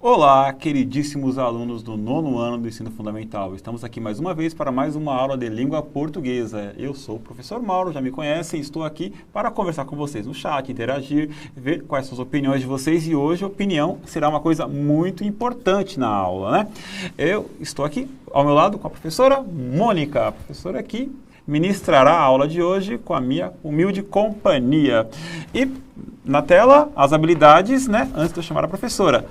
Olá, queridíssimos alunos do 9º ano do Ensino Fundamental. Estamos aqui mais uma vez para mais uma aula de língua portuguesa. Eu sou o professor Mauro, já me conhecem, estou aqui para conversar com vocês no chat, interagir, ver quais são as opiniões de vocês e hoje a opinião será uma coisa muito importante na aula, né? Eu estou aqui ao meu lado com a professora Mônica. A professora aqui ministrará a aula de hoje com a minha humilde companhia. E na tela, as habilidades, né? Antes de eu chamar a professora.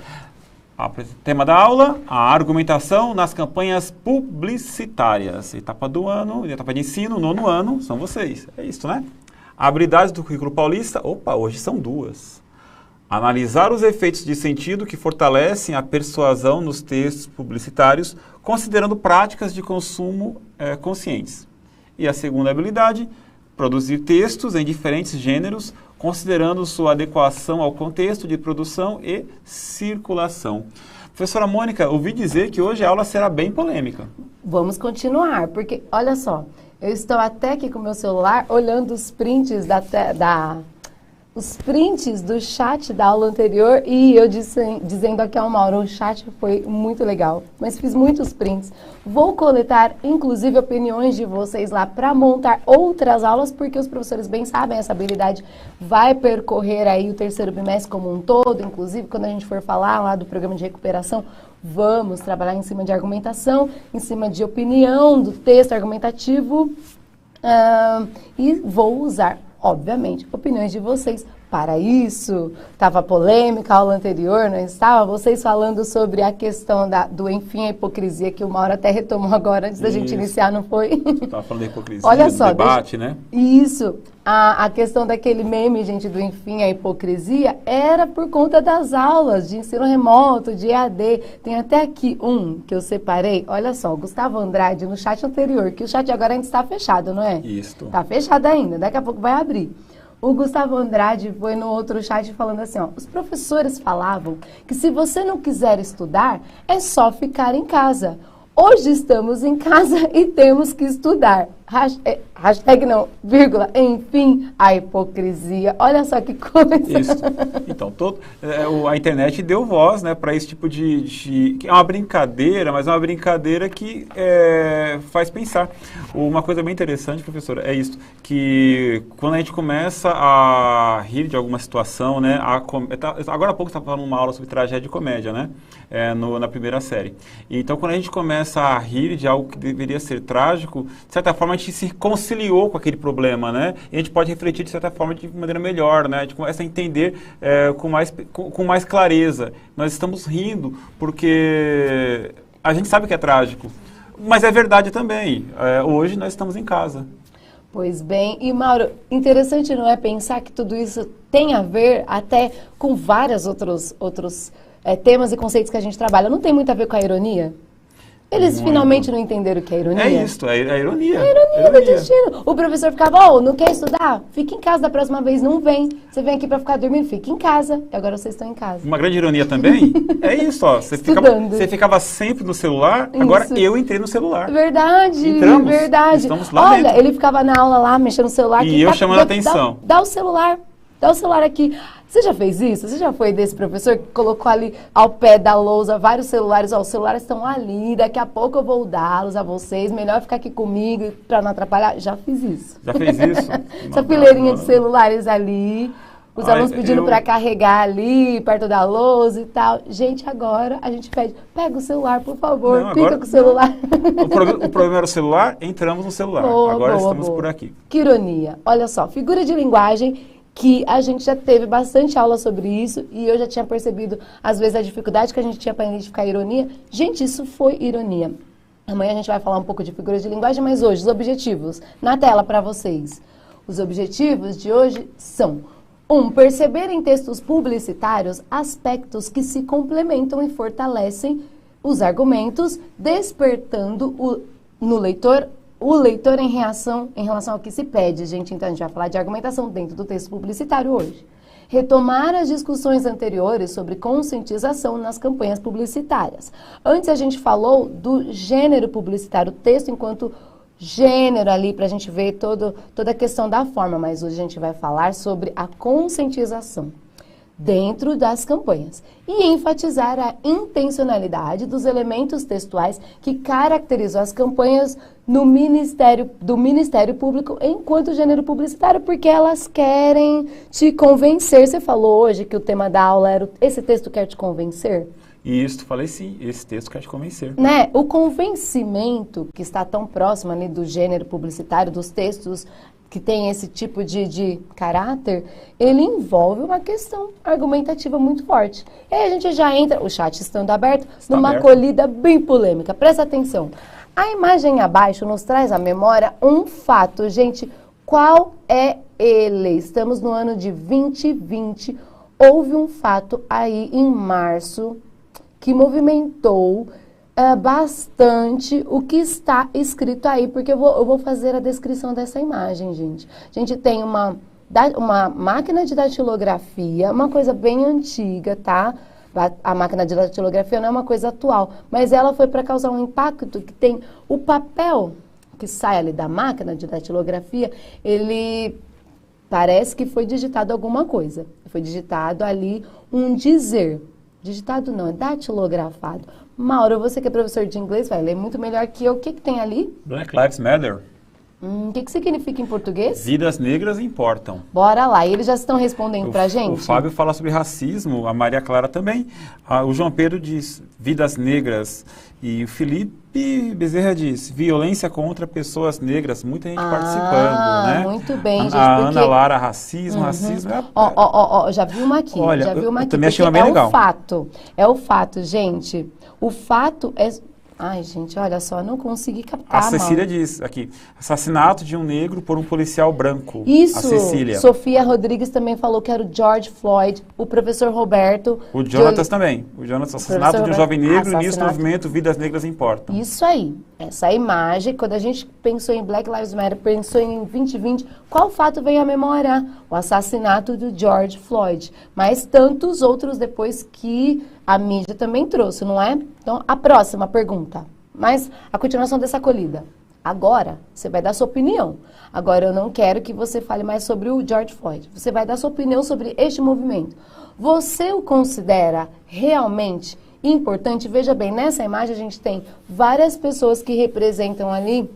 O tema da aula, a argumentação nas campanhas publicitárias. Etapa do ano, etapa de ensino, 9º ano, são vocês. É isso, né? Habilidades do currículo paulista, hoje são duas. Analisar os efeitos de sentido que fortalecem a persuasão nos textos publicitários, considerando práticas de consumo conscientes. E a segunda habilidade, produzir textos em diferentes gêneros, considerando sua adequação ao contexto de produção e circulação. Professora Mônica, ouvi dizer que hoje a aula será bem polêmica. Vamos continuar, porque, olha só, eu estou até aqui com o meu celular olhando os prints os prints do chat da aula anterior e eu dizendo aqui ao Mauro, o chat foi muito legal, mas fiz muitos prints. Vou coletar, inclusive, opiniões de vocês lá para montar outras aulas, porque os professores bem sabem, essa habilidade vai percorrer aí o 3º bimestre como um todo, inclusive quando a gente for falar lá do programa de recuperação, vamos trabalhar em cima de argumentação, em cima de opinião, do texto argumentativo e vou usar obviamente, opiniões de vocês. Para isso, estava polêmica a aula anterior, não estava? Vocês falando sobre a questão do enfim, a hipocrisia, que o Mauro até retomou agora, antes da gente iniciar, não foi? Estava falando da hipocrisia, olha só, do debate, né? Isso. A questão daquele meme, gente, do enfim, a hipocrisia, era por conta das aulas de ensino remoto, de EAD. Tem até aqui um que eu separei. Olha só, o Gustavo Andrade, no chat anterior, que o chat agora ainda está fechado, não é? Isso. Está fechado ainda, daqui a pouco vai abrir. O Gustavo Andrade foi no outro chat falando assim, ó, os professores falavam que se você não quiser estudar, é só ficar em casa. Hoje estamos em casa e temos que estudar. Hashtag não, vírgula, enfim, a hipocrisia. Olha só que coisa. Isso. Então, a internet deu voz, né, para esse tipo que é uma brincadeira, mas é uma brincadeira que faz pensar. Uma coisa bem interessante, professora, é isso, que quando a gente começa a rir de alguma situação, né, agora há pouco você estava falando uma aula sobre tragédia e comédia, né, na primeira série. Então, quando a gente começa a rir de algo que deveria ser trágico, de certa forma a gente se conciliou com aquele problema, né? E a gente pode refletir de certa forma de maneira melhor, né? A gente começa a entender com mais clareza. Nós estamos rindo porque a gente sabe que é trágico, mas é verdade também. Hoje nós estamos em casa. Pois bem, e Mauro, interessante não é pensar que tudo isso tem a ver até com vários outros temas e conceitos que a gente trabalha. Não tem muito a ver com a ironia? Eles finalmente não entenderam o que é ironia? É isso, é a ironia. É a ironia do destino. O professor ficava, não quer estudar? Fica em casa da próxima vez, não vem. Você vem aqui para ficar dormindo? Fica em casa. E agora vocês estão em casa. Uma grande ironia também é isso, ó. Você ficava sempre no celular, agora eu entrei no celular. Verdade, Entramos, verdade. Estamos lá Olha, dentro. ele ficava na aula lá, mexendo no celular. E eu chamando a atenção. Dá o celular. Dá o celular aqui. Você já fez isso? Você já foi desse professor que colocou ali ao pé da lousa vários celulares? Ó, os celulares estão ali, daqui a pouco eu vou dá-los a vocês. Melhor ficar aqui comigo para não atrapalhar. Já fiz isso. Já fez isso? Essa fileirinha de celulares ali, os alunos pedindo para carregar ali, perto da lousa e tal. Gente, agora a gente pede, pega o celular, por favor, fica com o celular. O problema era o celular, entramos no celular. Agora estamos por aqui. Que ironia. Olha só, figura de linguagem, que a gente já teve bastante aula sobre isso e eu já tinha percebido, às vezes, a dificuldade que a gente tinha para identificar a ironia. Gente, isso foi ironia. Amanhã a gente vai falar um pouco de figuras de linguagem, mas hoje, os objetivos, na tela para vocês. Os objetivos de hoje são: 1. Perceber em textos publicitários aspectos que se complementam e fortalecem os argumentos, despertando no leitor o leitor em relação ao que se pede, gente. Então, a gente vai falar de argumentação dentro do texto publicitário hoje. Retomar as discussões anteriores sobre conscientização nas campanhas publicitárias. Antes, a gente falou do gênero publicitário, o texto enquanto gênero ali, para a gente ver toda a questão da forma, mas hoje a gente vai falar sobre a conscientização. dentro das campanhas e enfatizar a intencionalidade dos elementos textuais que caracterizam as campanhas do Ministério Público enquanto gênero publicitário, porque elas querem te convencer. Você falou hoje que o tema da aula era esse texto quer te convencer? Isso, falei sim, esse texto quer te convencer. Né? O convencimento que está tão próximo ali do gênero publicitário, dos textos que tem esse tipo de caráter, ele envolve uma questão argumentativa muito forte. E aí a gente já entra, o chat estando aberto, numa acolhida bem polêmica. Presta atenção. A imagem abaixo nos traz à memória um fato. Gente, qual é ele? Estamos no ano de 2020. Houve um fato aí em março que movimentou bastante o que está escrito aí, porque eu vou fazer a descrição dessa imagem, gente. A gente tem uma máquina de datilografia, uma coisa bem antiga, tá? A máquina de datilografia não é uma coisa atual, mas ela foi para causar um impacto que tem o papel que sai ali da máquina de datilografia, ele parece que foi digitado alguma coisa. Foi digitado ali um dizer. Digitado não, é datilografado. Mauro, você que é professor de inglês, vai ler muito melhor que eu. O que tem ali? Black Lives Matter. O que significa em português? Vidas negras importam. Bora lá, e eles já estão respondendo pra gente? O Fábio fala sobre racismo, a Maria Clara também. O João Pedro diz vidas negras. E o Felipe Bezerra diz violência contra pessoas negras. Muita gente participando, né? Muito bem, gente. A Ana Lara, racismo, racismo. Já vi uma aqui. Olha, já vi uma eu aqui, também achei uma bem legal. É o fato, gente. O fato é... Ai, gente, olha só, não consegui captar, A Cecília diz aqui, assassinato de um negro por um policial branco. Isso, a Cecília. Sofia Rodrigues também falou que era o George Floyd, o professor Roberto. O Jonatas também. O Jonatas, assassinato de um jovem negro, início do movimento Vidas Negras Importam. Isso aí, essa imagem, quando a gente pensou em Black Lives Matter, pensou em 2020, qual fato veio à memória? O assassinato do George Floyd. Mas tantos outros depois que a mídia também trouxe, não é? Então, a próxima pergunta. Mas a continuação dessa acolhida. Agora, você vai dar sua opinião. Agora, eu não quero que você fale mais sobre o George Floyd. Você vai dar sua opinião sobre este movimento. Você o considera realmente importante? Veja bem, nessa imagem a gente tem várias pessoas que representam ali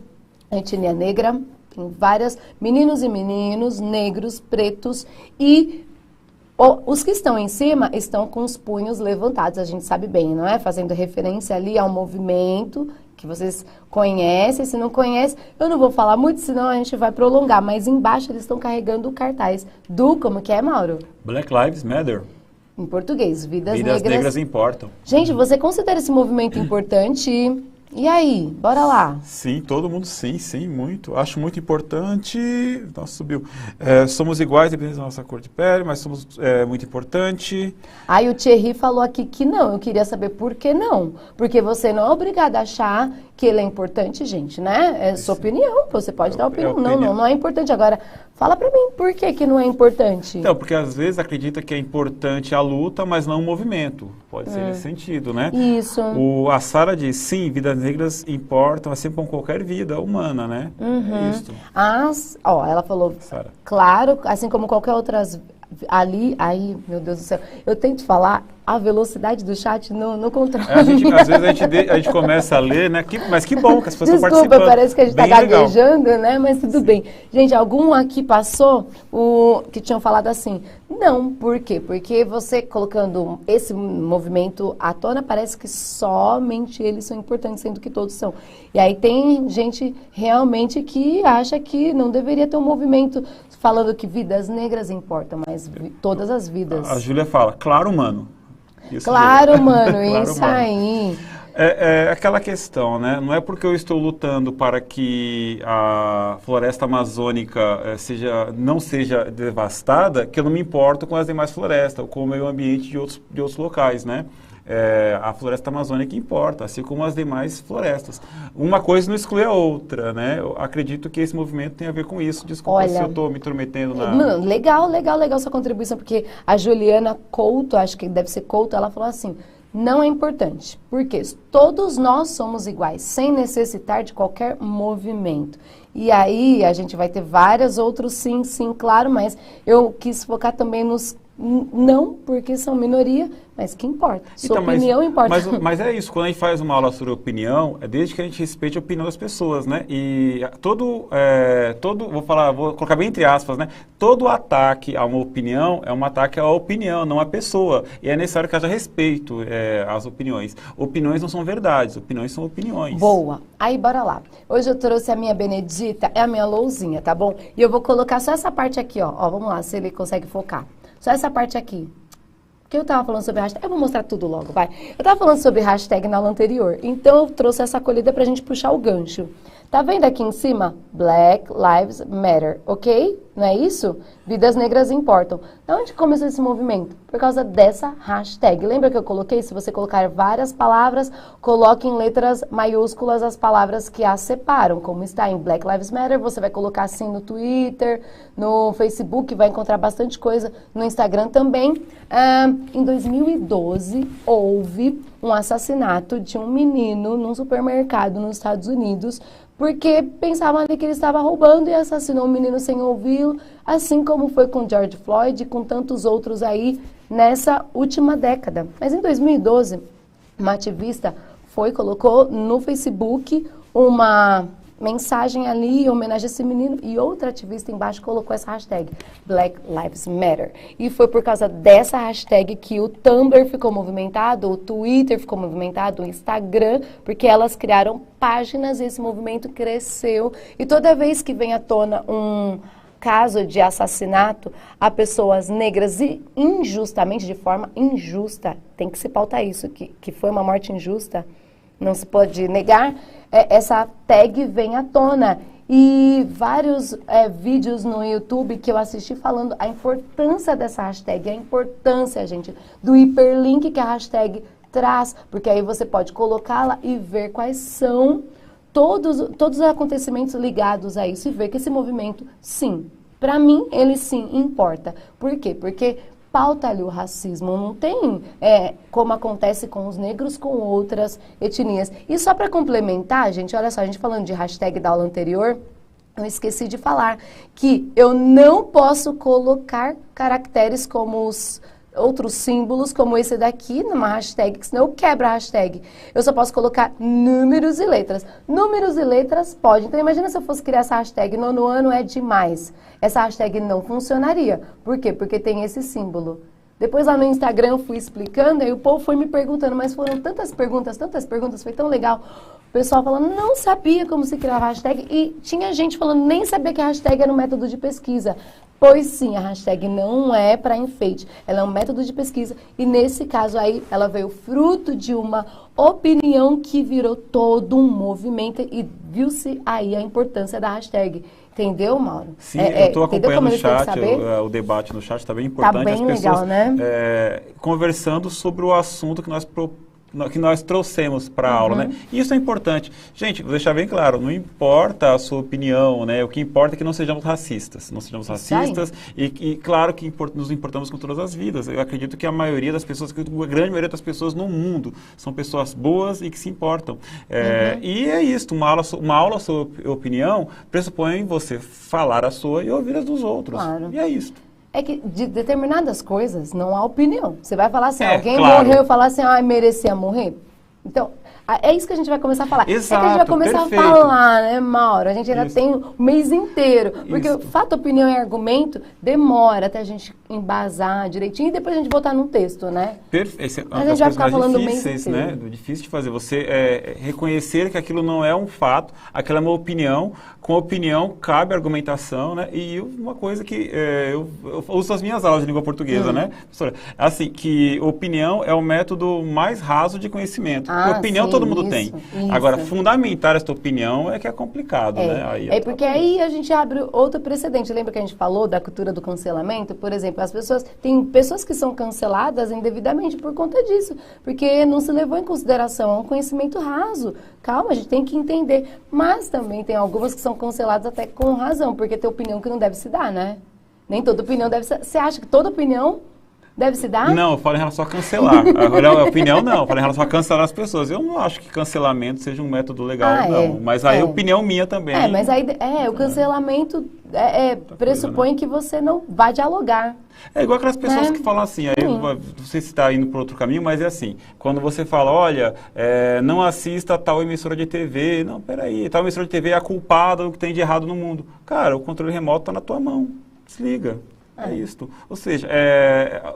a etnia negra. Tem várias meninos e meninos, negros, pretos e... Os que estão em cima estão com os punhos levantados, a gente sabe bem, não é? Fazendo referência ali ao movimento que vocês conhecem. Se não conhecem, eu não vou falar muito, senão a gente vai prolongar. Mas embaixo eles estão carregando o cartaz do, como que é, Mauro? Black Lives Matter. Em português, Vidas Negras Importam. Gente, você considera esse movimento importante? E aí, bora lá. Sim, todo mundo sim, muito. Acho muito importante. Nossa, subiu. Somos iguais, dependendo da nossa cor de pele, mas somos muito importante. Aí o Thierry falou aqui que não. Eu queria saber por que não. Porque você não é obrigado a achar que ele é importante, gente, né? É sua opinião, você pode dar opinião. Não é importante. Agora, fala pra mim, por que não é importante? Então, porque às vezes acredita que é importante a luta, mas não o movimento. Pode ser nesse sentido, né? Isso. A Sara diz, sim, vidas negras importam, assim como qualquer vida humana, né? É isso. Ela falou, Sarah. Claro, assim como qualquer outras... Ali, aí, meu Deus do céu, eu tento falar, a velocidade do chat não controla. Às vezes a gente começa a ler, né? Mas que bom que as pessoas estão participando. Desculpa, parece que a gente está gaguejando, né? Mas tudo bem. Gente, algum aqui passou que tinham falado assim, não, por quê? Porque você colocando esse movimento à tona, parece que somente eles são importantes, sendo que todos são. E aí tem gente realmente que acha que não deveria ter um movimento falando que vidas negras importam, mas todas as vidas. A Júlia fala, claro, mano. Claro, mano, isso aí. É aquela questão, né? Não é porque eu estou lutando para que a floresta amazônica não seja devastada que eu não me importo com as demais florestas, ou com o meio ambiente de outros locais, né? A floresta amazônica importa, assim como as demais florestas. Uma coisa não exclui a outra, né? Eu acredito que esse movimento tem a ver com isso. Desculpa se eu estou me intrometendo na... Não, legal sua contribuição, porque a Juliana Couto, acho que deve ser Couto, ela falou assim, não é importante, porque todos nós somos iguais, sem necessitar de qualquer movimento. E aí a gente vai ter vários outros sim, claro, mas eu quis focar também nos Não, porque são minoria, mas que importa? Sua opinião importa. Mas é isso, quando a gente faz uma aula sobre opinião, é desde que a gente respeite a opinião das pessoas, né? E vou colocar bem entre aspas, né? Todo ataque a uma opinião é um ataque à opinião, não à pessoa. E é necessário que haja respeito às opiniões. Opiniões não são verdades, opiniões são opiniões. Boa. Aí, bora lá. Hoje eu trouxe a minha Benedita, é a minha lousinha, tá bom? E eu vou colocar só essa parte aqui, ó. Ó, vamos lá, se ele consegue focar. Só essa parte aqui. Porque eu tava falando sobre hashtag. Eu vou mostrar tudo logo, vai. Eu tava falando sobre hashtag na aula anterior. Então, eu trouxe essa acolhida pra gente puxar o gancho. Tá vendo aqui em cima? Black Lives Matter, ok? Não é isso? Vidas negras importam. De onde começou esse movimento? Por causa dessa hashtag. Lembra que eu coloquei? Se você colocar várias palavras, coloque em letras maiúsculas as palavras que as separam. Como está em Black Lives Matter, você vai colocar assim no Twitter, no Facebook, vai encontrar bastante coisa. No Instagram também. Em 2012, houve um assassinato de um menino num supermercado nos Estados Unidos, porque pensavam ali que ele estava roubando e assassinou um menino sem ouvi-lo, assim como foi com George Floyd e com tantos outros aí nessa última década. Mas em 2012, uma ativista colocou no Facebook uma mensagem ali em homenagem a esse menino e outra ativista embaixo colocou essa hashtag Black Lives Matter. E foi por causa dessa hashtag que o Tumblr ficou movimentado, o Twitter ficou movimentado, o Instagram, porque elas criaram páginas e esse movimento cresceu. E toda vez que vem à tona um caso de assassinato a pessoas negras e injustamente, de forma injusta, tem que se pautar isso, que foi uma morte injusta, não se pode negar, essa tag vem à tona. E vários vídeos no YouTube que eu assisti falando a importância dessa hashtag, a importância, gente, do hiperlink que a hashtag traz, porque aí você pode colocá-la e ver quais são todos os acontecimentos ligados a isso e ver que esse movimento, sim, para mim, ele sim importa. Por quê? Porque pauta ali o racismo, não tem como acontece com os negros, com outras etnias. E só para complementar, gente, olha só, a gente falando de hashtag da aula anterior, eu esqueci de falar que eu não posso colocar caracteres como os outros símbolos, como esse daqui, numa hashtag, que senão eu quebro a hashtag. Eu só posso colocar números e letras. Números e letras pode. Então, imagina se eu fosse criar essa hashtag, nono ano é demais. Essa hashtag não funcionaria. Por quê? Porque tem esse símbolo. Depois lá no Instagram eu fui explicando, aí o povo foi me perguntando, mas foram tantas perguntas, foi tão legal. O pessoal falando, não sabia como se criava a hashtag, e tinha gente falando, nem sabia que a hashtag era um método de pesquisa. Pois sim, a hashtag não é para enfeite, ela é um método de pesquisa, e nesse caso aí, ela veio fruto de uma opinião que virou todo um movimento, e viu-se aí a importância da hashtag. Entendeu, Mauro? Sim, eu estou acompanhando o chat, o debate no chat está bem importante. Está bem as legal, pessoas, né? Conversando sobre o assunto que nós trouxemos para a aula, né? E isso é importante. Gente, vou deixar bem claro, não importa a sua opinião, né? O que importa é que não sejamos racistas. Não sejamos racistas e claro que nos importamos com todas as vidas. Eu acredito que a maioria das pessoas, a grande maioria das pessoas no mundo são pessoas boas e que se importam. E é isso, uma aula sobre opinião pressupõe você falar a sua e ouvir as dos outros. Claro. E é isso. É que de determinadas coisas não há opinião. Você vai falar assim, alguém claro. morreu e falar assim, merecia morrer. Então, é isso que a gente vai começar a falar. Exato, é que a gente vai começar a falar, né, Mauro? A gente ainda tem um mês inteiro. Porque fato, opinião e argumento demora até a gente embasar direitinho e depois a gente botar num texto, né? Perfeito. A gente vai ficar falando o mês difíceis, inteiro. né? Difícil de fazer. Você reconhecer que aquilo não é um fato, aquela é uma opinião. Com opinião cabe argumentação, né? E uma coisa que eu uso nas minhas aulas de língua portuguesa, né, professora? Assim, que opinião é o método mais raso de conhecimento. Porque opinião sim, todo mundo tem. Isso. Agora, fundamentar essa opinião é que é complicado, né? Aí porque aí a gente abre outro precedente. Lembra que a gente falou da cultura do cancelamento? Por exemplo, tem pessoas que são canceladas indevidamente por conta disso. Porque não se levou em consideração, é um conhecimento raso. Calma, a gente tem que entender. Mas também tem algumas que são canceladas até com razão, porque tem opinião que não deve se dar, né? Nem toda opinião deve ser... Você acha que toda opinião Deve se dar? Não, eu falo em relação a cancelar. Agora, a opinião não, eu falo em relação a cancelar as pessoas. Eu não acho que cancelamento seja um método legal, não. Mas aí é opinião minha também. Mas aí o cancelamento pressupõe que você não vai dialogar. É igual aquelas pessoas que falam assim, aí não sei se está indo para outro caminho, mas é assim, quando você fala, olha, não assista a tal emissora de TV, não, peraí, tal emissora de TV é a culpada do que tem de errado no mundo. Cara, o controle remoto está na tua mão, desliga. É isso. Ou seja,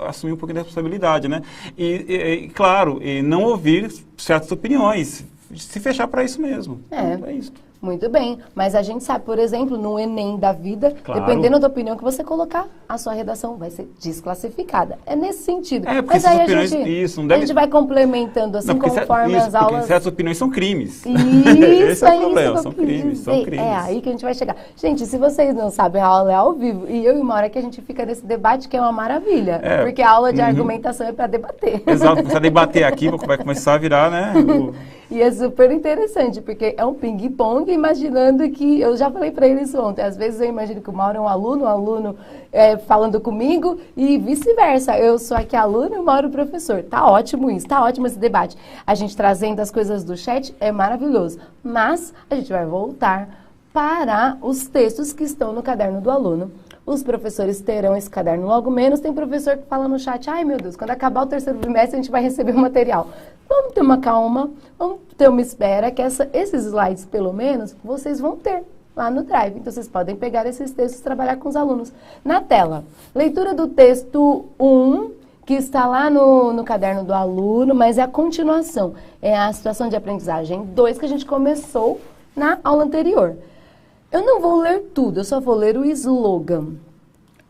assumir um pouquinho de responsabilidade, né? E claro, não ouvir certas opiniões, se fechar para isso mesmo. É isso. Muito bem, mas a gente sabe, por exemplo, no Enem da vida, dependendo da opinião que você colocar, a sua redação vai ser desclassificada. É nesse sentido. Porque mas aí opiniões, a gente vai complementando assim, conforme as aulas... Porque certas opiniões são crimes. Esse é o problema, são crimes. É aí que a gente vai chegar. Gente, se vocês não sabem, a aula é ao vivo, e eu e Maura que a gente fica nesse debate que é uma maravilha, porque a aula de argumentação é para debater. Exato, começar a debater aqui, vai começar a virar, né? E é super interessante, porque é um ping-pong, imaginando que... Eu já falei para eles ontem, às vezes eu imagino que o Mauro é um aluno falando comigo e vice-versa. Eu sou aqui aluno e o Mauro professor. Tá ótimo isso, tá ótimo esse debate. A gente trazendo as coisas do chat é maravilhoso. Mas a gente vai voltar para os textos que estão no caderno do aluno. Os professores terão esse caderno logo menos. Tem professor que fala no chat, ai meu Deus, quando acabar o terceiro bimestre a gente vai receber o material. Vamos ter uma calma, vamos ter uma espera, que esses slides, pelo menos, vocês vão ter lá no Drive. Então, vocês podem pegar esses textos e trabalhar com os alunos. Na tela, leitura do texto 1, que está lá no caderno do aluno, mas é a continuação. É a situação de aprendizagem 2 que a gente começou na aula anterior. Eu não vou ler tudo, eu só vou ler o slogan.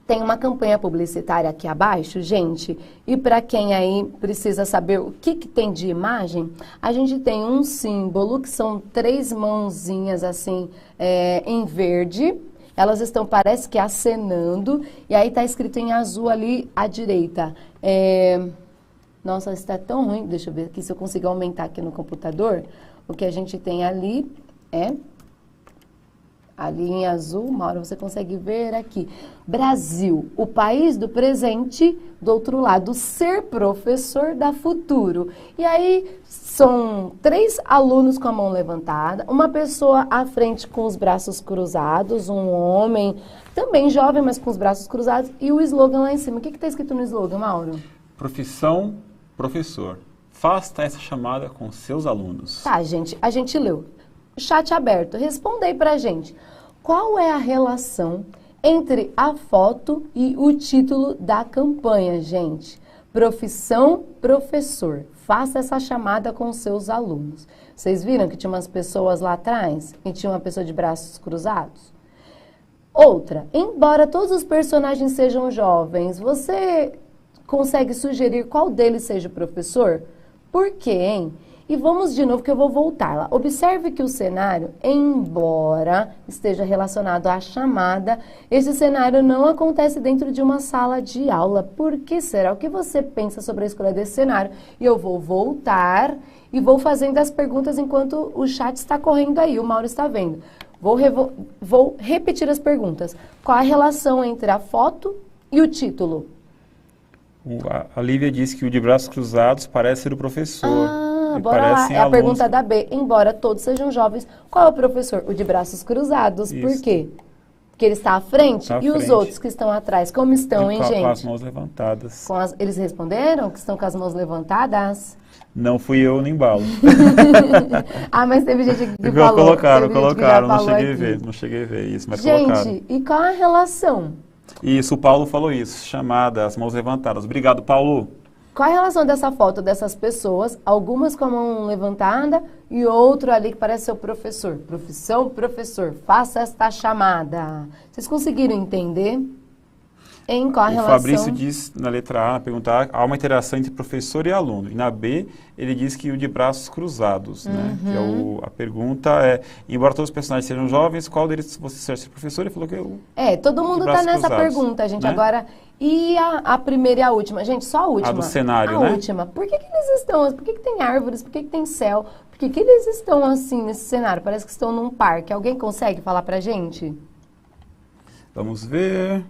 Tem uma campanha publicitária aqui abaixo, gente, e para quem aí precisa saber o que tem de imagem, a gente tem um símbolo que são 3 mãozinhas assim em verde. Elas estão, parece que acenando, e aí está escrito em azul ali à direita. Nossa, está tão ruim, deixa eu ver aqui se eu consigo aumentar aqui no computador. O que a gente tem ali ali em azul, Mauro, você consegue ver aqui. Brasil, o país do presente, do outro lado, ser professor da futuro. E aí são 3 alunos com a mão levantada, uma pessoa à frente com os braços cruzados, um homem, também jovem, mas com os braços cruzados, e o slogan lá em cima. O que está escrito no slogan, Mauro? Profissão professor. Faça essa chamada com seus alunos. Tá, gente, a gente leu. Chat aberto, responda aí pra gente. Qual é a relação entre a foto e o título da campanha, gente? Profissão professor. Faça essa chamada com seus alunos. Vocês viram que tinha umas pessoas lá atrás e tinha uma pessoa de braços cruzados? Outra, embora todos os personagens sejam jovens, você consegue sugerir qual deles seja o professor? Por quê, hein? E vamos de novo que eu vou voltar lá. Observe que o cenário, embora esteja relacionado à chamada, esse cenário não acontece dentro de uma sala de aula. Por que será? O que você pensa sobre a escolha desse cenário? E eu vou voltar e vou fazendo as perguntas enquanto o chat está correndo aí, o Mauro está vendo. Vou repetir as perguntas. Qual a relação entre a foto e o título? A Lívia disse que o de braços cruzados parece ser o professor. Bora lá, é a pergunta da B. Embora todos sejam jovens, qual é o professor? O de braços cruzados. Isso. Por quê? Porque ele está à frente e os outros que estão atrás, como estão, hein, gente? Com as mãos levantadas. Eles responderam que estão com as mãos levantadas? Não fui eu nem Balo. Mas teve gente que falou. Colocaram, não cheguei a ver isso, mas colocaram. Gente, e qual a relação? Isso, o Paulo falou isso, chamada, as mãos levantadas. Obrigado, Paulo. Qual a relação dessa foto dessas pessoas, algumas com a mão levantada e outro ali que parece ser o professor? Profissão, professor, faça esta chamada. Vocês conseguiram entender? Em qual a relação? O Fabrício diz na letra A, perguntar, há uma interação entre professor e aluno. E na B, ele diz que o de braços cruzados, né? Que a pergunta é, embora todos os personagens sejam jovens, qual deles você será professor? Ele falou que todo mundo está nessa pergunta, gente. Né? Agora, e a primeira e a última? Gente, só a última. A do cenário, né? A última. Por que eles estão, por que tem árvores, por que tem céu? Por que eles estão assim nesse cenário? Parece que estão num parque. Alguém consegue falar pra gente? Vamos ver...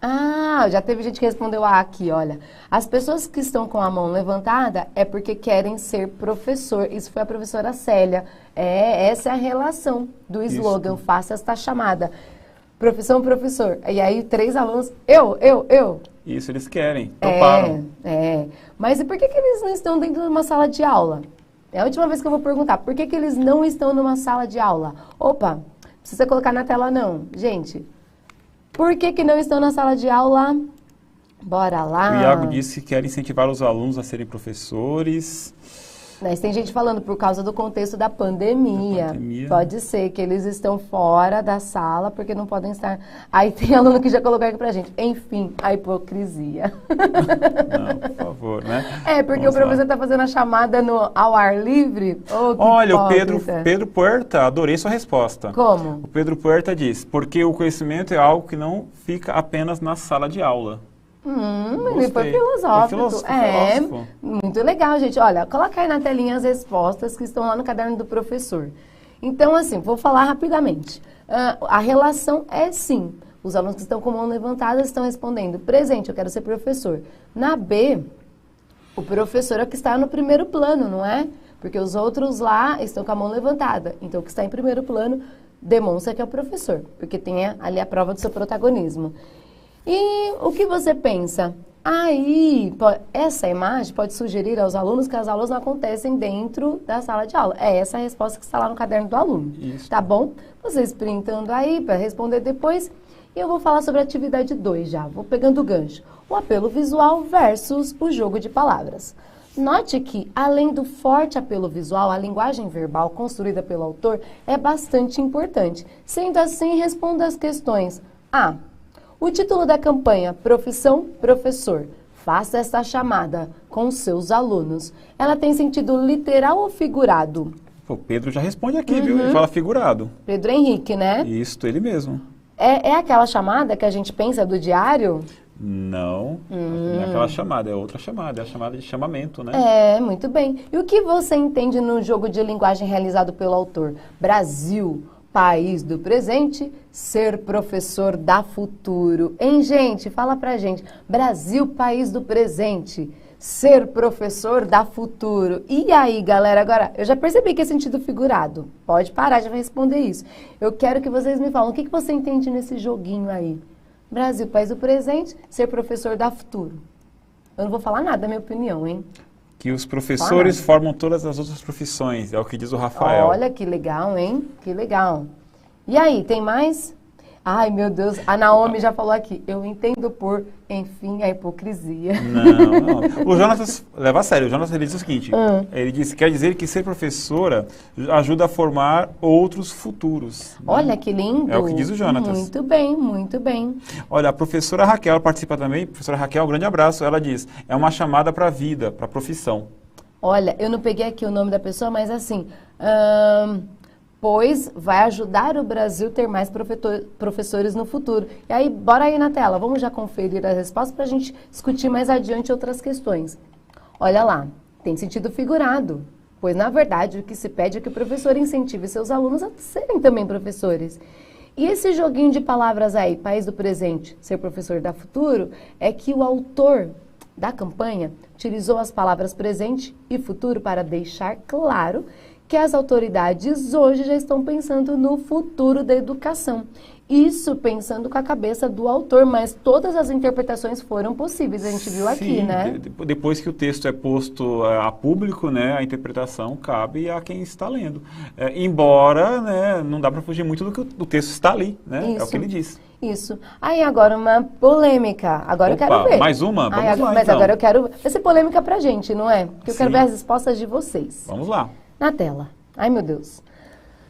Ah, já teve gente que respondeu aqui, olha. As pessoas que estão com a mão levantada é porque querem ser professor. Isso foi a professora Célia. Essa é a relação do slogan, faça esta chamada. Profissão, professor. E aí, 3 alunos, eu. Isso, eles querem, toparam. Mas e por que eles não estão dentro de uma sala de aula? É a última vez que eu vou perguntar. Por que eles não estão numa sala de aula? Opa, não precisa colocar na tela não. Gente, por que não estão na sala de aula? Bora lá. O Iago disse que quer incentivar os alunos a serem professores. Mas tem gente falando por causa do contexto da pandemia. Pode ser que eles estão fora da sala porque não podem estar. Aí tem aluno que já colocou aqui pra gente. Enfim, a hipocrisia. Não, por favor, né? Porque vamos o professor está fazendo a chamada ao ar livre. Olha, o Pedro Puerta, adorei sua resposta. Como? O Pedro Puerta diz, porque o conhecimento é algo que não fica apenas na sala de aula. Ele foi filosófico. Muito legal, gente. Olha, coloca aí na telinha as respostas que estão lá no caderno do professor. Então, assim, vou falar rapidamente. A relação é sim. Os alunos que estão com a mão levantada estão respondendo, presente, eu quero ser professor. Na B, o professor é o que está no primeiro plano, não é? Porque os outros lá estão com a mão levantada. Então, o que está em primeiro plano demonstra que é o professor, porque tem ali a prova do seu protagonismo. E o que você pensa? Aí, essa imagem pode sugerir aos alunos que as aulas não acontecem dentro da sala de aula. É essa a resposta que está lá no caderno do aluno. Isso. Tá bom? Vocês printando aí para responder depois. E eu vou falar sobre a atividade 2 já. Vou pegando o gancho. O apelo visual versus o jogo de palavras. Note que, além do forte apelo visual, a linguagem verbal construída pelo autor é bastante importante. Sendo assim, responda as questões. A. O título da campanha, Profissão Professor. Faça esta chamada com seus alunos. Ela tem sentido literal ou figurado? O Pedro já responde aqui, viu? Ele fala figurado. Pedro Henrique, né? Isso, ele mesmo. É aquela chamada que a gente pensa do diário? Não, não é aquela chamada, é outra chamada, é a chamada de chamamento, né? Muito bem. E o que você entende no jogo de linguagem realizado pelo autor? Brasil, país do presente, ser professor da futuro. Hein, gente? Fala pra gente. Brasil, país do presente, ser professor da futuro. E aí, galera? Agora, eu já percebi que é sentido figurado. Pode parar, já vai responder isso. Eu quero que vocês me falem, o que você entende nesse joguinho aí? Brasil, país do presente, ser professor da futuro. Eu não vou falar nada, da minha opinião, hein? Que os professores formam todas as outras profissões, é o que diz o Rafael. Olha, que legal, hein? Que legal. E aí, tem mais? Ai, meu Deus, a Naomi já falou aqui. Eu entendo por, enfim, a hipocrisia. Não. O Jonas leva a sério. O Jonas ele diz o seguinte, ele disse, quer dizer que ser professora ajuda a formar outros futuros. Olha, que lindo. É o que diz o Jonas. Muito bem, muito bem. Olha, a professora Raquel participa também. Professora Raquel, um grande abraço. Ela diz, é uma chamada para a vida, para a profissão. Olha, eu não peguei aqui o nome da pessoa, mas assim... pois vai ajudar o Brasil a ter mais professores no futuro. E aí, bora aí na tela, vamos já conferir as respostas para a gente discutir mais adiante outras questões. Olha lá, tem sentido figurado, pois na verdade o que se pede é que o professor incentive seus alunos a serem também professores. E esse joguinho de palavras aí, país do presente, ser professor da futuro, é que o autor da campanha utilizou as palavras presente e futuro para deixar claro que as autoridades hoje já estão pensando no futuro da educação. Isso pensando com a cabeça do autor, mas todas as interpretações foram possíveis, a gente viu aqui, né? Depois que o texto é posto a público, né, a interpretação cabe a quem está lendo. Embora, né, não dá para fugir muito do que o texto está ali, né? Isso. É o que ele diz. Isso. Aí agora uma polêmica. Agora Opa, eu quero ver. Mais uma? Vamos lá, mas então. agora eu quero... Vai ser polêmica pra gente, não é? Porque eu quero Sim. ver as respostas de vocês. Vamos lá. Na tela. Ai, meu Deus.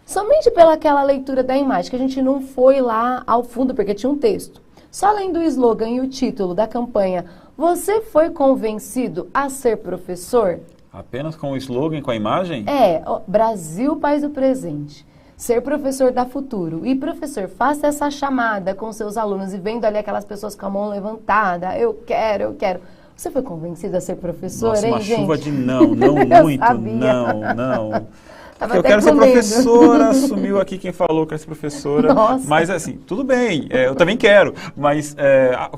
Somente pelaquela leitura da imagem, que a gente não foi lá ao fundo, porque tinha um texto. Só lendo o slogan e o título da campanha, você foi convencido a ser professor? Apenas com o slogan, com a imagem? Brasil, país do presente. Ser professor da futuro. E, professor, faça essa chamada com seus alunos e vendo ali aquelas pessoas com a mão levantada. Eu quero, eu quero. Você foi convencido a ser professor, Nossa, hein, uma gente? chuva de não Eu muito, sabia. não. Tava Eu até quero ser comendo. professora, assumiu aqui quem falou que quer ser professora. Nossa. Mas assim, tudo bem, eu também quero. Mas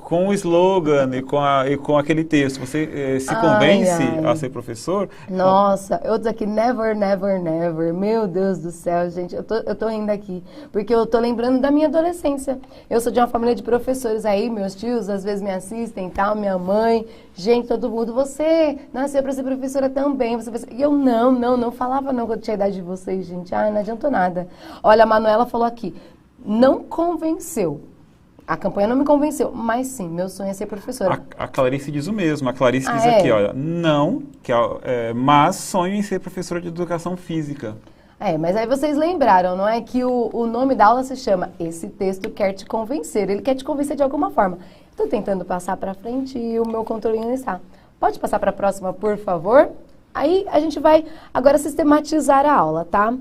com o slogan e com aquele texto, você se convence ai. a ser professor? Nossa, outros aqui, never, never, never. Meu Deus do céu, gente, eu tô rindo aqui. Porque eu tô lembrando da minha adolescência. Eu sou de uma família de professores aí, meus tios às vezes me assistem e tal, minha mãe. Gente, todo mundo, você nasceu para ser professora também. E eu não falava não quando tinha a idade de vocês, gente. Ai, não adiantou nada. Olha, a Manuela falou aqui, não convenceu. A campanha não me convenceu, mas sim, meu sonho é ser professora. A Clarice diz o mesmo. A Clarice diz é? aqui, olha, não, mas sonho em ser professora de educação física. Mas aí vocês lembraram, não é? Que o nome da aula se chama Esse Texto Quer Te Convencer. Ele quer te convencer de alguma forma. Estou tentando passar para frente e o meu controle não está. Pode passar para a próxima, por favor? Aí a gente vai agora sistematizar a aula, tá?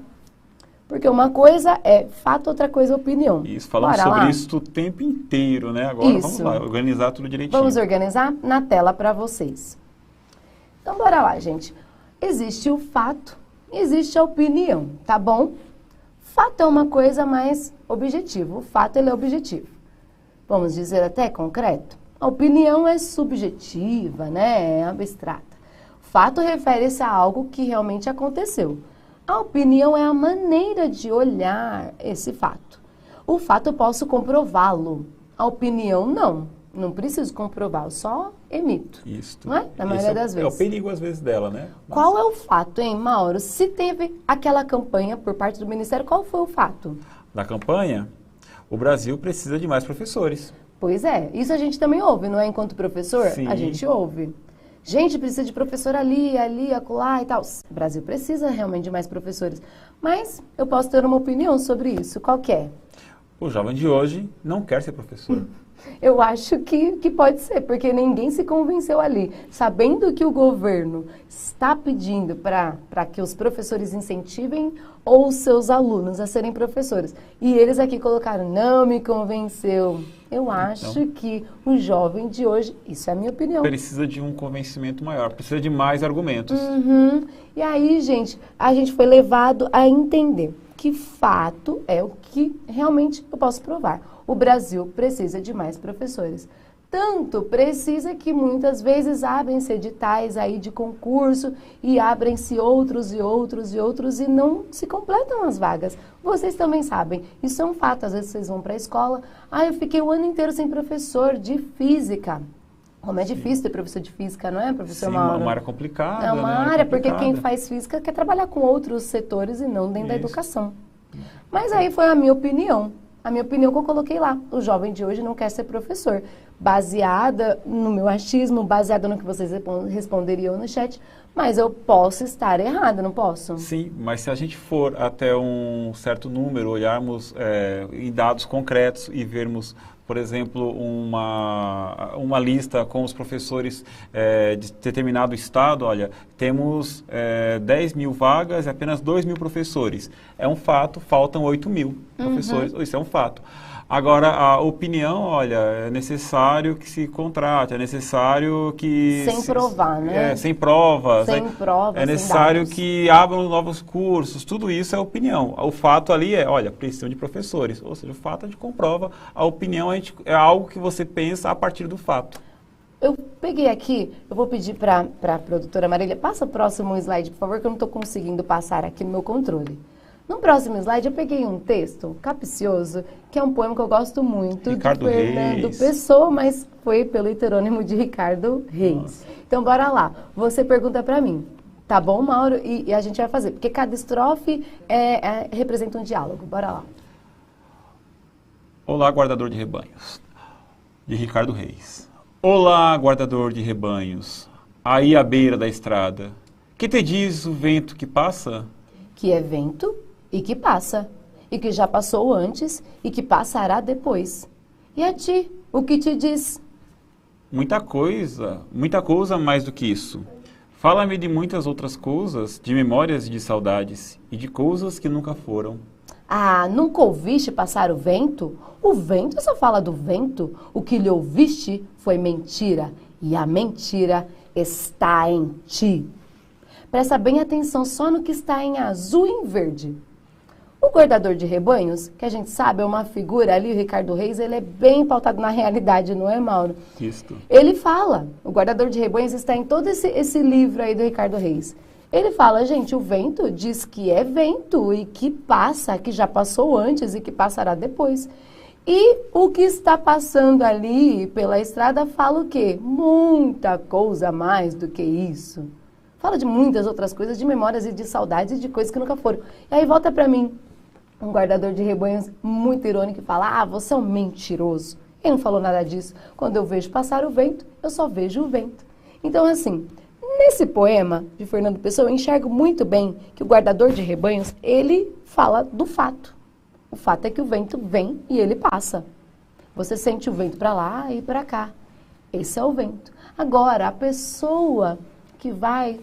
Porque uma coisa é fato, outra coisa é opinião. Isso, falamos Bora sobre lá? isso o tempo inteiro, né? Agora vamos lá, organizar tudo direitinho. Vamos organizar na tela para vocês. Então, bora lá, gente. Existe o fato, existe a opinião, tá bom? Fato é uma coisa mais objetiva. O fato, ele é objetivo. Vamos dizer até concreto? A opinião é subjetiva, né? É abstrata. Fato refere-se a algo que realmente aconteceu. A opinião é a maneira de olhar esse fato. O fato eu posso comprová-lo. A opinião não. Não preciso comprovar, eu só emito. Isso. Não é? Na maioria das vezes. É o perigo às vezes dela, né? Mas... Qual é o fato, hein, Mauro? Se teve aquela campanha por parte do Ministério, qual foi o fato? Da campanha, o Brasil precisa de mais professores. Pois é, isso a gente também ouve, não é? Enquanto professor, Sim. A gente ouve. Gente, precisa de professor ali, acolá e tal. O Brasil precisa realmente de mais professores. Mas eu posso ter uma opinião sobre isso. Qual que é? O jovem de hoje não quer ser professor. Eu acho que pode ser, porque ninguém se convenceu ali. Sabendo que o governo está pedindo para que os professores incentivem os seus alunos a serem professores. E eles aqui colocaram, não me convenceu. Eu acho que o jovem de hoje, isso é a minha opinião. Precisa de um convencimento maior, precisa de mais argumentos. Uhum. E aí, gente, a gente foi levado a entender que fato é o que realmente eu posso provar. O Brasil precisa de mais professores. Tanto precisa que muitas vezes abrem-se editais aí de concurso e abrem-se outros e não se completam as vagas. Vocês também sabem, isso é um fato. Às vezes vocês vão para a escola, eu fiquei o ano inteiro sem professor de física. Como é difícil ter professor de física, não é, professor Mauro? É uma área complicada. É uma área, porque quem faz física quer trabalhar com outros setores e não dentro da educação. Mas aí foi a minha opinião. A minha opinião que eu coloquei lá. O jovem de hoje não quer ser professor. Baseada no meu achismo, baseada no que vocês responderiam no chat, mas eu posso estar errada, não posso? Sim, mas se a gente for até um certo número, olharmos em dados concretos e vermos, por exemplo, uma lista com os professores de determinado estado, olha, temos 10 mil vagas e apenas 2 mil professores. É um fato, faltam 8 mil professores, isso é um fato. Agora, a opinião, olha, é necessário que se contrate, é necessário que... Sem provar, né? Sem provas. Sem provas, é necessário que abram novos cursos, tudo isso é opinião. O fato ali olha, precisam de professores, ou seja, o fato a gente comprova, a opinião é algo que você pensa a partir do fato. Eu peguei aqui, eu vou pedir para a produtora Marília, passa o próximo slide, por favor, que eu não estou conseguindo passar aqui no meu controle. No próximo slide, eu peguei um texto capcioso, que é um poema que eu gosto muito, Ricardo de Fernando Reis. Pessoa, mas foi pelo heterônimo de Ricardo Reis. Nossa. Então, bora lá. Você pergunta para mim, tá bom, Mauro? E a gente vai fazer, porque cada estrofe representa um diálogo. Bora lá. Olá, guardador de rebanhos, de Ricardo Reis. Olá, guardador de rebanhos, aí à beira da estrada, que te diz o vento que passa? Que é vento e que passa, e que já passou antes e que passará depois. E a ti, o que te diz? Muita coisa mais do que isso. Fala-me de muitas outras coisas, de memórias e de saudades, e de coisas que nunca foram. Ah, nunca ouviste passar o vento? O vento só fala do vento. O que lhe ouviste foi mentira, e a mentira está em ti. Presta bem atenção só no que está em azul e em verde. O guardador de rebanhos, que a gente sabe é uma figura ali, o Ricardo Reis, ele é bem pautado na realidade, não é, Mauro? Isso. Ele fala, o guardador de rebanhos está em todo esse livro aí do Ricardo Reis. Ele fala, gente, o vento diz que é vento e que passa, que já passou antes e que passará depois. E o que está passando ali pela estrada fala o quê? Muita coisa mais do que isso. Fala de muitas outras coisas, de memórias e de saudades e de coisas que nunca foram. E aí volta para mim, um guardador de rebanhos muito irônico e fala, ah, você é um mentiroso. Ele não falou nada disso. Quando eu vejo passar o vento, eu só vejo o vento. Então, assim, nesse poema de Fernando Pessoa, eu enxergo muito bem que o guardador de rebanhos, ele fala do fato. O fato é que o vento vem e ele passa. Você sente o vento para lá e para cá. Esse é o vento. Agora, a pessoa que vai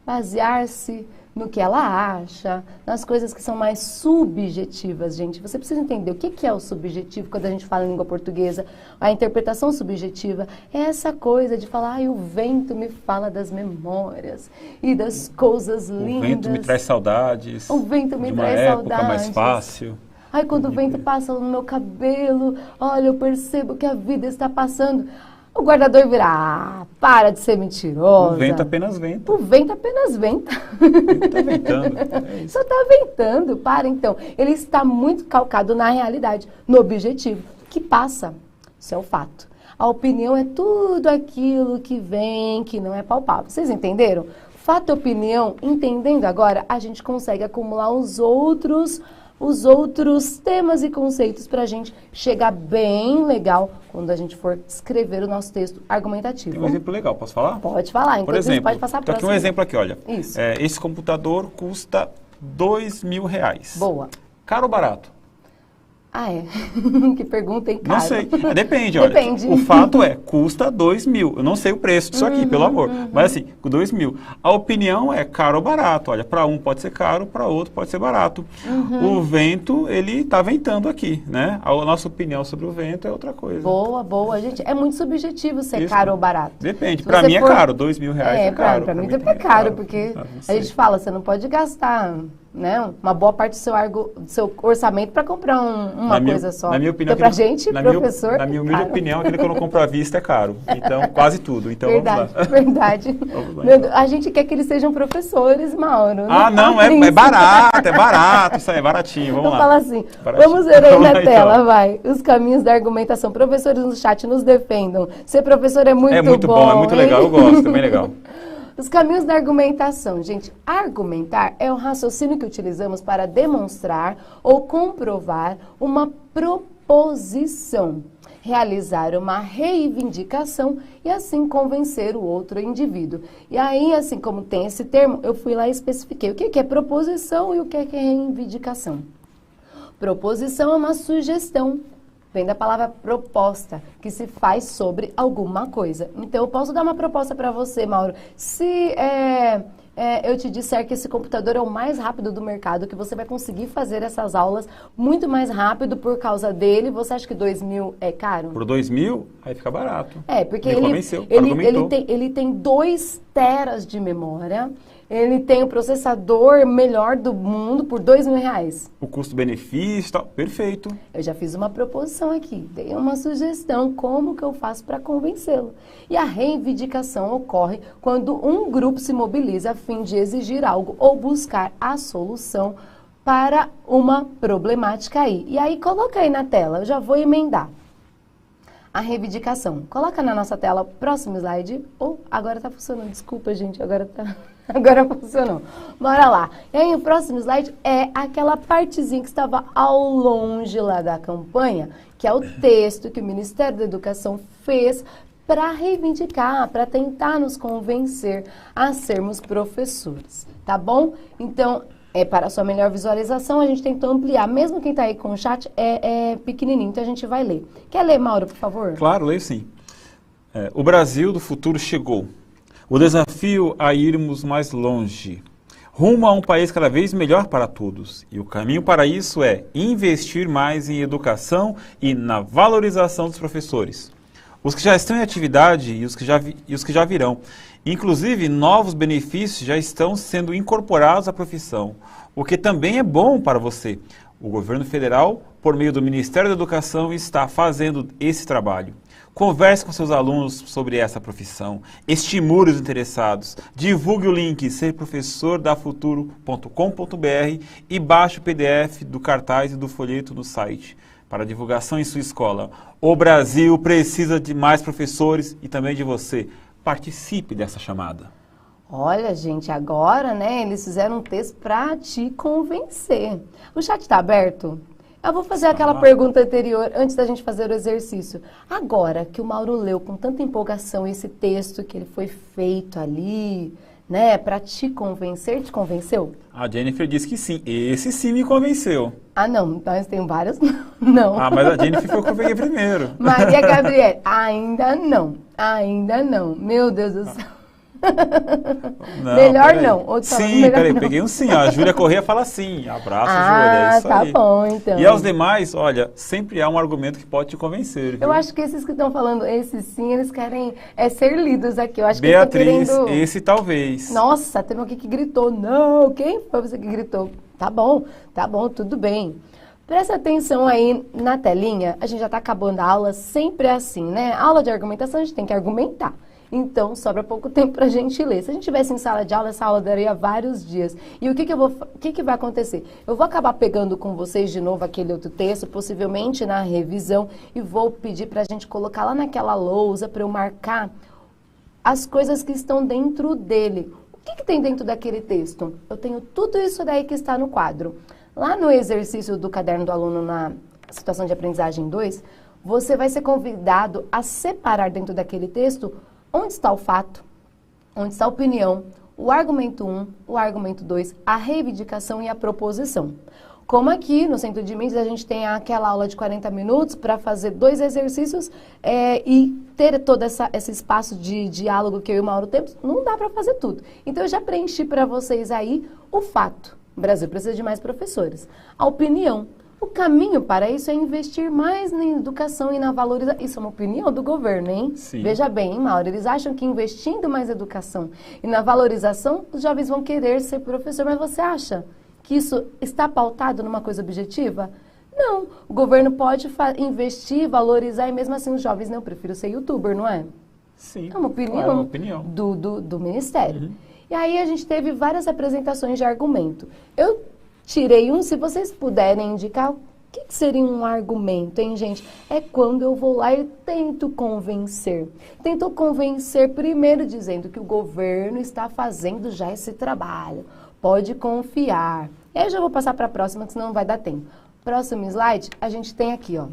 basear-se no que ela acha, nas coisas que são mais subjetivas, gente. Você precisa entender o que é o subjetivo quando a gente fala em língua portuguesa. A interpretação subjetiva é essa coisa de falar, ai, o vento me fala das memórias e das coisas lindas. O vento me traz saudades. O vento me de uma traz época saudades. mais fácil. Ai, quando o vento passa no meu cabelo, olha, eu percebo que a vida está passando. O guardador virá, ah, para de ser mentirosa. O vento apenas venta. O vento apenas venta. Está ventando. É isso. Só está ventando, para então. Ele está muito calcado na realidade, no objetivo, que passa. Isso é o fato. A opinião é tudo aquilo que vem, que não é palpável. Vocês entenderam? Fato e opinião, entendendo agora, a gente consegue acumular os outros temas e conceitos para a gente chegar bem legal quando a gente for escrever o nosso texto argumentativo. Tem um exemplo legal, posso falar? Pode falar, Por enquanto exemplo, você pode passar para aqui um exemplo aqui, olha. Isso. Esse computador custa R$2.000. Boa. Caro ou barato? Ah, é? Que pergunta, hein, cara? Não sei. Depende, olha. Depende. O fato é, custa 2.000. Eu não sei o preço disso aqui, pelo amor. Mas assim, 2.000. A opinião é caro ou barato. Olha, para um pode ser caro, para outro pode ser barato. O vento, ele está ventando aqui, né? A nossa opinião sobre o vento é outra coisa. Boa, boa, gente. É muito subjetivo ser Isso. caro ou barato. Depende. Se Para você mim for- é caro. R$2.000 é caro. Pra mim também também é caro, porque Não a sei. gente fala, você não pode gastar, né, uma boa parte do seu orçamento para comprar uma Na minha- coisa só. Na minha opinião, Então, pra gente, professor, na minha humilde caro. opinião, aquilo que eu não compro à vista é caro. Então, quase tudo. Então, Verdade, vamos lá. verdade. Vamos lá, Meu então. Deus, a gente quer que eles sejam professores, Mauro. Ah, não, é barato, isso aí, é baratinho, vamos Então lá. fala assim, Baratinho. vamos ver aí Vamos na lá, tela, então. vai. Os caminhos da argumentação. Professores no chat, nos defendam. Ser professor é muito bom. É muito bom, é muito legal, hein? eu gosto, é bem legal. Os caminhos da argumentação, gente. Argumentar é o raciocínio que utilizamos para demonstrar ou comprovar uma proposição, realizar uma reivindicação e assim convencer o outro indivíduo. E aí, assim como tem esse termo, eu fui lá e especifiquei o que é proposição e o que é reivindicação. Proposição é uma sugestão. Vem da palavra proposta, que se faz sobre alguma coisa. Então, eu posso dar uma proposta para você, Mauro. Se eu te disser que esse computador é o mais rápido do mercado, que você vai conseguir fazer essas aulas muito mais rápido por causa dele, você acha que 2.000 é caro? Por 2.000, aí fica barato. É, porque Me ele convenceu, argumentou. tem 2 teras de memória, ele tem o processador melhor do mundo por R$2.000. O custo-benefício, tal, perfeito. Eu já fiz uma proposição aqui, dei uma sugestão, como que eu faço para convencê-lo. E a reivindicação ocorre quando um grupo se mobiliza a fim de exigir algo ou buscar a solução para uma problemática aí. E aí, coloca aí na tela, eu já vou emendar. A reivindicação. Coloca na nossa tela, próximo slide. Agora está funcionando, desculpa, gente, agora funcionou. Bora lá. E aí, o próximo slide é aquela partezinha que estava ao longe lá da campanha, que é o texto que o Ministério da Educação fez para reivindicar, para tentar nos convencer a sermos professores, tá bom? Então, para a sua melhor visualização, a gente tentou ampliar. Mesmo quem está aí com o chat é pequenininho, então a gente vai ler. Quer ler, Mauro, por favor? Claro, leio sim. O Brasil do futuro chegou. O desafio a irmos mais longe, rumo a um país cada vez melhor para todos. E o caminho para isso é investir mais em educação e na valorização dos professores. os que já estão em atividade e os que já virão. Inclusive, novos benefícios já estão sendo incorporados à profissão, o que também é bom para você. O governo federal, por meio do Ministério da Educação, está fazendo esse trabalho. Converse com seus alunos sobre essa profissão, estimule os interessados, divulgue o link serprofessordafuturo.com.br e baixe o PDF do cartaz e do folheto no site para divulgação em sua escola. O Brasil precisa de mais professores e também de você. Participe dessa chamada. Olha, gente, agora, né, eles fizeram um texto para te convencer. O chat está aberto? Eu vou fazer aquela pergunta anterior, antes da gente fazer o exercício. Agora que o Mauro leu com tanta empolgação esse texto que ele foi feito ali, né, para te convencer, te convenceu? A Jennifer disse que sim. Esse sim me convenceu. Ah, não, nós tem vários, não. Ah, mas a Jennifer foi o que eu peguei primeiro. Maria Gabriela, ainda não, ainda não. Meu Deus do céu. Não, melhor não. Sim, peraí, peguei um sim. A Júlia Corrêa fala sim. Abraço, Júlia, é isso tá aí. Bom, então. E aos demais, olha, sempre há um argumento que pode te convencer, viu? Eu acho que esses que estão falando, esses sim, eles querem ser lidos aqui. Eu acho Beatriz, que eles estão querendo... esse talvez. Nossa, teve alguém que gritou. Não, quem foi você que gritou? Tá bom, tudo bem. Presta atenção aí na telinha. A gente já tá acabando a aula, sempre é assim, né? A aula de argumentação, a gente tem que argumentar. Então, sobra pouco tempo para a gente ler. Se a gente estivesse em sala de aula, essa aula daria vários dias. E o que vai acontecer? Eu vou acabar pegando com vocês de novo aquele outro texto, possivelmente na revisão, e vou pedir para a gente colocar lá naquela lousa para eu marcar as coisas que estão dentro dele. O que tem dentro daquele texto? Eu tenho tudo isso daí que está no quadro. Lá no exercício do caderno do aluno na situação de aprendizagem 2, você vai ser convidado a separar dentro daquele texto onde está o fato, onde está a opinião, o argumento 1, o argumento 2, a reivindicação e a proposição. Como aqui no Centro de Mídias a gente tem aquela aula de 40 minutos para fazer 2 exercícios e ter todo esse espaço de diálogo que eu e o Mauro temos, não dá para fazer tudo. Então eu já preenchi para vocês aí o fato. O Brasil precisa de mais professores. A opinião. O caminho para isso é investir mais na educação e na valorização. Isso é uma opinião do governo, hein? Sim. Veja bem, hein, Mauro? Eles acham que investindo mais na educação e na valorização, os jovens vão querer ser professor. Mas você acha que isso está pautado numa coisa objetiva? Não. O governo pode investir, valorizar e mesmo assim os jovens, não, eu prefiro ser youtuber, não é? Sim. É uma opinião, claro, é uma opinião. Do Ministério. Uhum. E aí a gente teve várias apresentações de argumento. Eu tirei um, se vocês puderem indicar, o que seria um argumento, hein, gente? É quando eu vou lá e tento convencer. Tento convencer primeiro dizendo que o governo está fazendo já esse trabalho. Pode confiar. E aí eu já vou passar para a próxima, que senão não vai dar tempo. Próximo slide, a gente tem aqui, ó.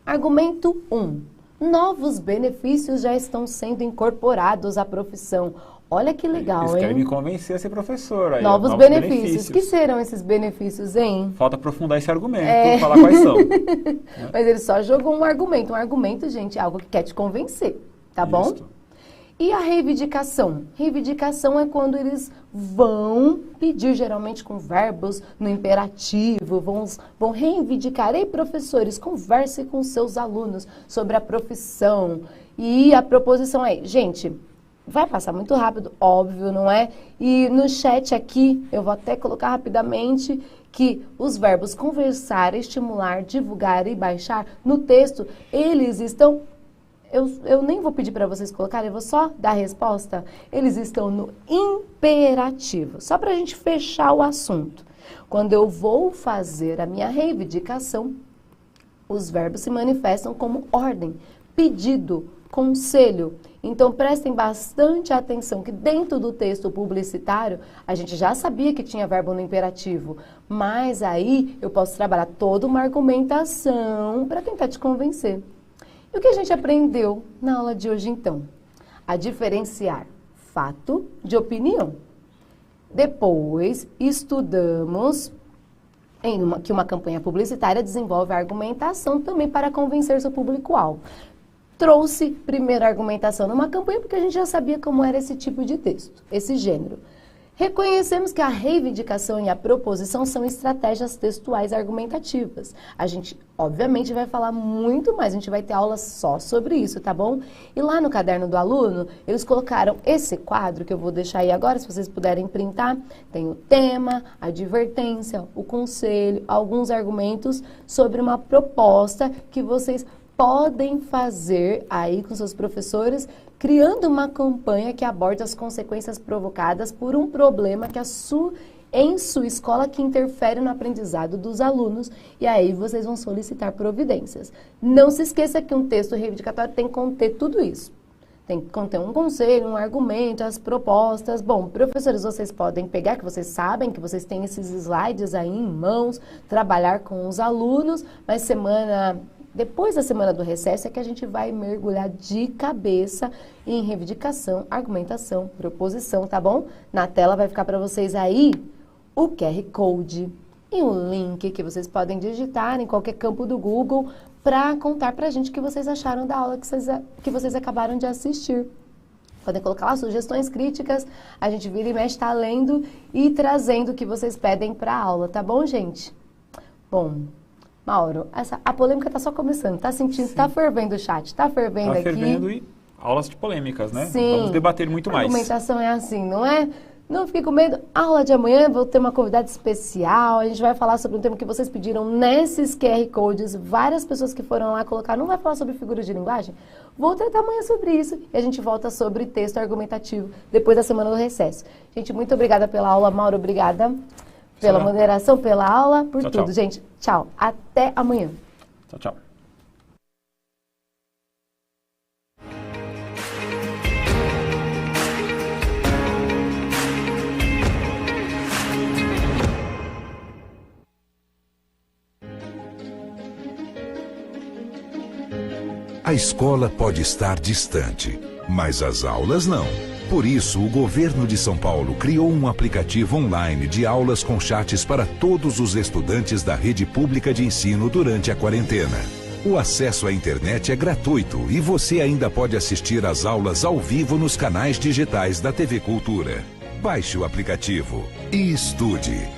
Argumento 1. Novos benefícios já estão sendo incorporados à profissão. Olha que legal, Eles hein? querem me convencer a ser professor. Aí, Novos benefícios. Que serão esses benefícios, hein? Falta aprofundar esse argumento, falar quais são. Mas ele só jogou um argumento. Um argumento, gente, é algo que quer te convencer, tá bom? E a reivindicação? Reivindicação é quando eles vão pedir, geralmente com verbos no imperativo, vão reivindicar. Ei, professores, converse com seus alunos sobre a profissão. E a proposição é, gente, vai passar muito rápido, óbvio, não é? E no chat aqui, eu vou até colocar rapidamente que os verbos conversar, estimular, divulgar e baixar, no texto, eles estão... Eu nem vou pedir para vocês colocarem, eu vou só dar a resposta. Eles estão no imperativo. Só para a gente fechar o assunto. Quando eu vou fazer a minha reivindicação, os verbos se manifestam como ordem, pedido, conselho. Então prestem bastante atenção que dentro do texto publicitário, a gente já sabia que tinha verbo no imperativo. Mas aí eu posso trabalhar toda uma argumentação para tentar te convencer. E o que a gente aprendeu na aula de hoje, então? A diferenciar fato de opinião. Depois, estudamos que uma campanha publicitária desenvolve a argumentação também para convencer seu público-alvo. Trouxe primeiro a argumentação numa campanha porque a gente já sabia como era esse tipo de texto, esse gênero. Reconhecemos que a reivindicação e a proposição são estratégias textuais argumentativas. A gente, obviamente, vai falar muito mais, a gente vai ter aula só sobre isso, tá bom? E lá no caderno do aluno, eles colocaram esse quadro, que eu vou deixar aí agora, se vocês puderem printar. Tem o tema, a advertência, o conselho, alguns argumentos sobre uma proposta que vocês podem fazer aí com seus professores, criando uma campanha que aborda as consequências provocadas por um problema que em sua escola que interfere no aprendizado dos alunos, e aí vocês vão solicitar providências. Não se esqueça que um texto reivindicatório tem que conter tudo isso. Tem que conter um conselho, um argumento, as propostas. Bom, professores, vocês podem pegar, que vocês sabem que vocês têm esses slides aí em mãos, trabalhar com os alunos, mas depois da semana do recesso é que a gente vai mergulhar de cabeça em reivindicação, argumentação, proposição, tá bom? Na tela vai ficar para vocês aí o QR Code e um link que vocês podem digitar em qualquer campo do Google para contar pra gente o que vocês acharam da aula que vocês acabaram de assistir. Podem colocar lá sugestões, críticas, a gente vira e mexe, tá lendo e trazendo o que vocês pedem para a aula, tá bom, gente? Bom, Mauro, a polêmica tá só começando, tá sentindo, tá fervendo o chat, tá fervendo aqui. Tá fervendo e aulas de polêmicas, né? Sim. Vamos debater muito mais. A argumentação é assim, não é? Não fique com medo. Aula de amanhã, vou ter uma convidada especial, a gente vai falar sobre um tema que vocês pediram nesses QR Codes, várias pessoas que foram lá colocar, não vai falar sobre figuras de linguagem? Vou tratar amanhã sobre isso e a gente volta sobre texto argumentativo depois da semana do recesso. Gente, muito obrigada pela aula, Mauro, obrigada pela moderação, pela aula, por tudo. Tchau. Gente, tchau. Até amanhã. Tchau, tchau. A escola pode estar distante, mas as aulas não. Por isso, o governo de São Paulo criou um aplicativo online de aulas com chats para todos os estudantes da rede pública de ensino durante a quarentena. O acesso à internet é gratuito e você ainda pode assistir às aulas ao vivo nos canais digitais da TV Cultura. Baixe o aplicativo e estude.